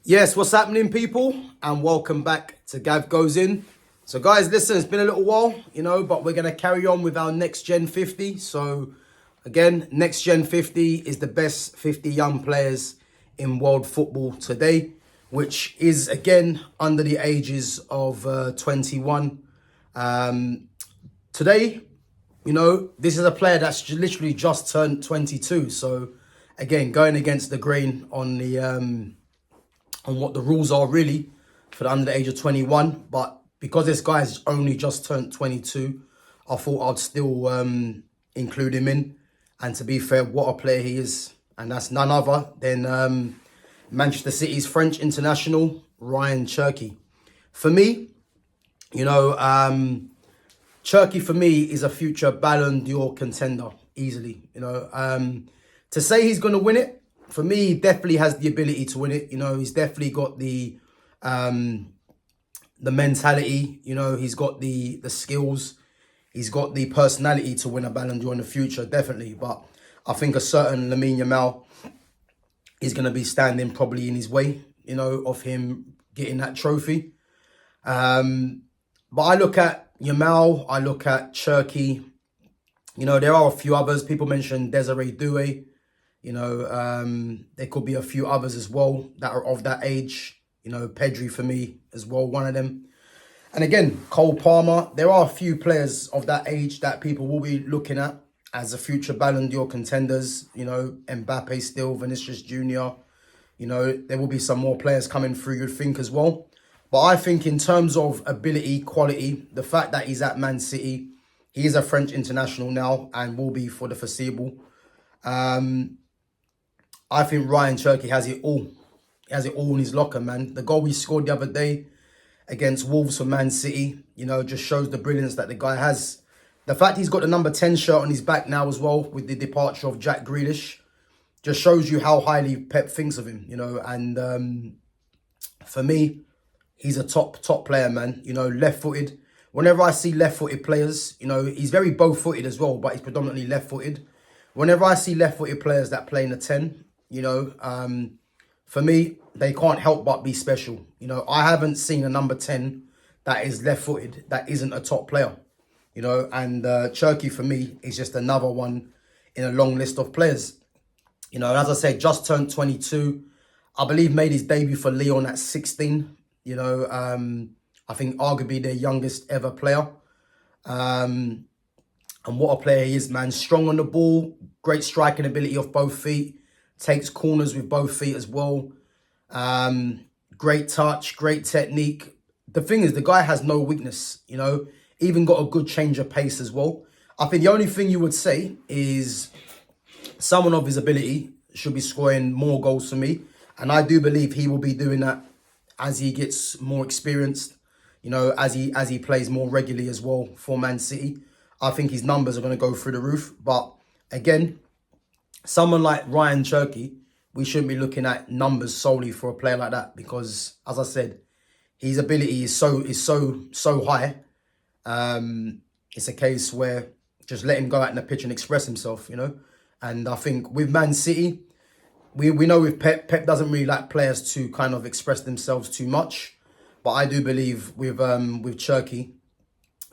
Yes, what's happening, people? And welcome back to GavGoesIn. So, guys, listen, it's been a little while, but we're going to carry on with our Next Gen 50. So, again, Next Gen 50 is the best 50 young players in world football today, which is, again, under the ages of 21. Today, this is a player that's literally just turned 22. So, again, going against the grain on what the rules are really for the under the age of 21. But because this guy's only just turned 22, I thought I'd still include him in. And to be fair, what a player he is. And that's none other than Manchester City's French international, Rayan Cherki. For me, Cherki for me is a future Balon d'Or contender, easily. To say he's going to win it, for me, he definitely has the ability to win it. He's definitely got the mentality. He's got the skills. He's got the personality to win a Ballon d'Or in the future, definitely. But I think a certain Lamine Yamal is going to be standing probably in his way, of him getting that trophy. But I look at Yamal, I look at Cherki. There are a few others. People mentioned Desiree Doué. There could be a few others as well that are of that age. Pedri for me as well, one of them. And again, Cole Palmer. There are a few players of that age that people will be looking at as a future Ballon d'Or contenders. Mbappe still, Vinicius Jr. There will be some more players coming through, you'd think, as well. But I think in terms of ability, quality, the fact that he's at Man City, he is a French international now and will be for the foreseeable. I think Rayan Cherki has it all. He has it all in his locker, man. The goal he scored the other day against Wolves for Man City, just shows the brilliance that the guy has. The fact he's got the number 10 shirt on his back now as well, with the departure of Jack Grealish, just shows you how highly Pep thinks of him, And for me, he's a top player, man. Left-footed. Whenever I see left-footed players, he's very both-footed as well, but he's predominantly left-footed. Whenever I see left-footed players that play in a 10, for me, they can't help but be special. I haven't seen a number 10 that is left-footed that isn't a top player. And Cherki for me is just another one in a long list of players. And as I said, just turned 22. I believe made his debut for Lyon at 16. I think arguably their youngest ever player. And what a player he is, man. Strong on the ball, great striking ability off both feet. Takes corners with both feet as well. Great touch, great technique. The thing is, the guy has no weakness, Even got a good change of pace as well. I think the only thing you would say is someone of his ability should be scoring more goals for me. And I do believe he will be doing that as he gets more experienced, as he plays more regularly as well for Man City. I think his numbers are going to go through the roof. But again, someone like Rayan Cherki, we shouldn't be looking at numbers solely for a player like that because, as I said, his ability is so high. It's a case where just let him go out in the pitch and express himself, And I think with Man City, we know with Pep doesn't really like players to kind of express themselves too much. But I do believe with Cherki,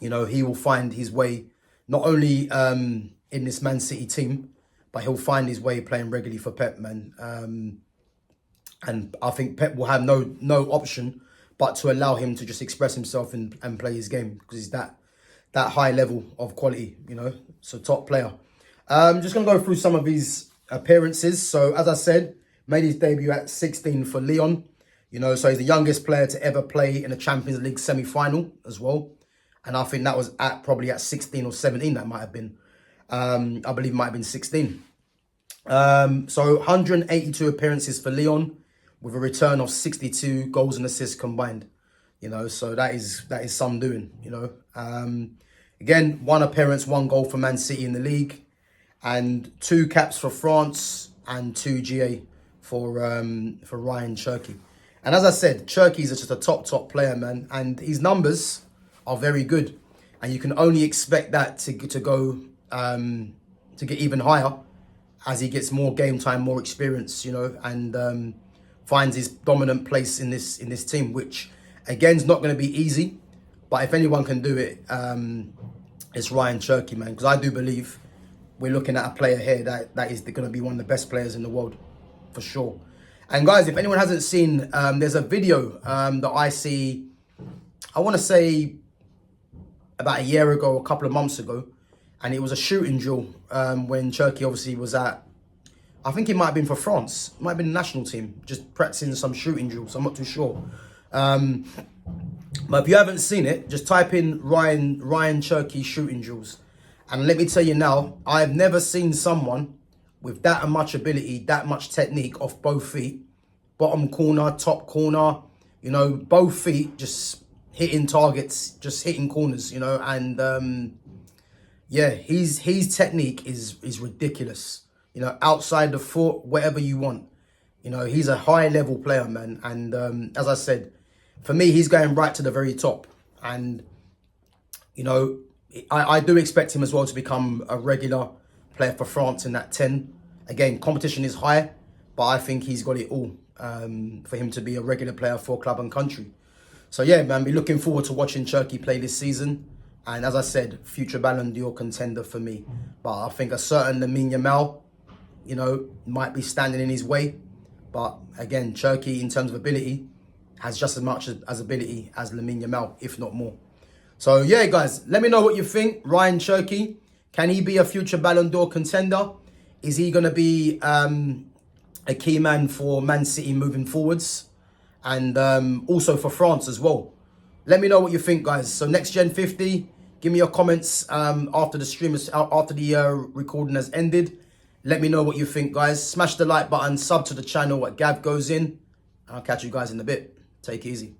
he will find his way not only in this Man City team, but he'll find his way playing regularly for Pep, man. And I think Pep will have no option but to allow him to just express himself and play his game because he's that high level of quality, So top player. Just going to go through some of his appearances. So as I said, made his debut at 16 for Lyon. So he's the youngest player to ever play in a Champions League semi-final as well. And I think that was probably at 16 or 17, that might have been. I believe it might have been 16. So 182 appearances for Lyon with a return of 62 goals and assists combined. So that is some doing, Again, 1 appearance, 1 goal for Man City in the league. And 2 caps for France and 2 GA for Rayan Cherki. And as I said, Cherki is just a top player, man. And his numbers are very good. And you can only expect that to go to get even higher as he gets more game time, more experience, And finds his dominant place in this team, which again is not going to be easy. But if anyone can do it, it's Rayan Cherki, man. Because I do believe we're looking at a player here that is going to be one of the best players in the world, for sure. And guys, if anyone hasn't seen, there's a video that I see, I want to say about a year ago, a couple of months ago. And it was a shooting drill when Cherki obviously was at, I think it might have been for France. It might have been the national team, just practicing some shooting drills. I'm not too sure. But if you haven't seen it, just type in Rayan Cherki shooting drills. And let me tell you now, I've never seen someone with that much ability, that much technique off both feet. Bottom corner, top corner, you know, both feet just hitting targets, just hitting corners, you know. And yeah, his technique is ridiculous. You know, outside the foot, whatever you want. You know, he's a high level player, man. And as I said, for me, he's going right to the very top. And, you know, I do expect him as well to become a regular player for France in that 10. Again, competition is high, but I think he's got it all for him to be a regular player for club and country. So yeah, man, be looking forward to watching Cherki play this season. And as I said, future Balon d'Or contender for me. But I think a certain Lamine Yamal, you know, might be standing in his way. But again, Cherki, in terms of ability, has just as much as ability as Lamine Yamal, if not more. So yeah, guys, let me know what you think. Rayan Cherki, can he be a future Ballon d'Or contender? Is he going to be a key man for Man City moving forwards? And also for France as well. Let me know what you think, guys. So Nxt Gen 50, give me your comments after the stream, after the recording has ended. Let me know what you think, guys. Smash the like button, sub to the channel at GavGoesIn. I'll catch you guys in a bit. Take it easy.